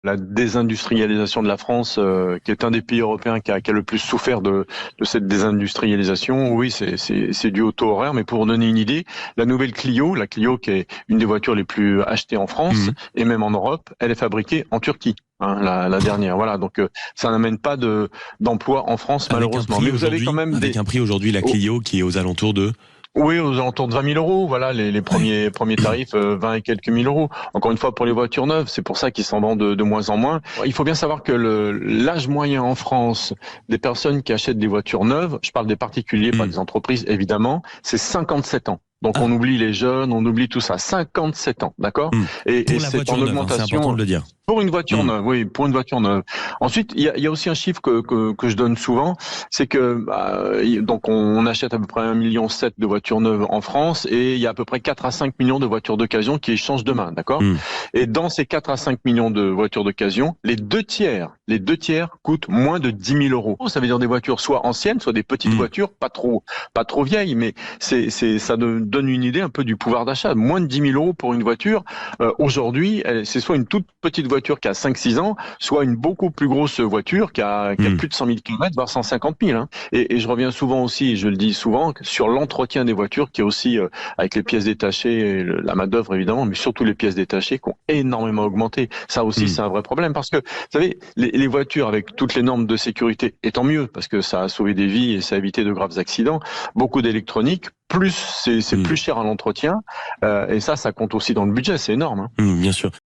La désindustrialisation de la France, qui est un des pays européens qui a le plus souffert de cette désindustrialisation, oui, c'est dû au taux horaire. Mais pour donner une idée, la nouvelle Clio, la Clio qui est une des voitures les plus achetées en France et même en Europe, elle est fabriquée en Turquie. Hein, la dernière, voilà. Donc ça n'amène pas d'emploi en France Avec un malheureusement. prix Mais vous avez quand aujourd'hui, même avec un prix aujourd'hui, la Oh, Clio qui est aux alentours de. oui, aux alentours de 20 000 euros. Voilà, les Ouais. premiers tarifs, 20 et quelques mille euros. Encore une fois, pour les voitures neuves, c'est pour ça qu'ils s'en vendent de moins en moins. Il faut bien savoir que l'âge moyen en France des personnes qui achètent des voitures neuves, je parle des particuliers, pas des entreprises, évidemment, c'est 57 ans. Donc on Ah, oublie les jeunes, on oublie tout ça. 57 ans, d'accord? Et pour la c'est en voiture neuve, hein, c'est important de augmentation. le dire. Pour une voiture neuve, oui, pour une voiture neuve. Ensuite, il y a aussi un chiffre que je donne souvent, c'est que donc on achète à peu près 1,7 million de voitures neuves en France et il y a à peu près 4 à 5 millions de voitures d'occasion qui échangent demain, d'accord? Et dans ces 4 à 5 millions de voitures d'occasion, les deux tiers coûtent moins de 10 000 euros. Ça veut dire des voitures soit anciennes, soit des petites voitures, pas trop vieilles, mais ça donne une idée un peu du pouvoir d'achat. Moins de 10 000 euros pour une voiture. Aujourd'hui, c'est soit une toute petite voiture qui a 5-6 ans, soit une beaucoup plus grosse voiture qui a plus de 100 000 km, voire 150 000. Hein. Et je reviens souvent aussi, et je le dis souvent, sur l'entretien des voitures qui est aussi, avec les pièces détachées, et la main-d'œuvre évidemment, mais surtout les pièces détachées qui ont énormément augmenté. Ça aussi, c'est un vrai problème parce que, vous savez, les voitures avec toutes les normes de sécurité, et tant mieux, parce que ça a sauvé des vies et ça a évité de graves accidents, beaucoup d'électronique, plus c'est plus cher à l'entretien, et ça compte aussi dans le budget, c'est énorme. Hein. Bien sûr.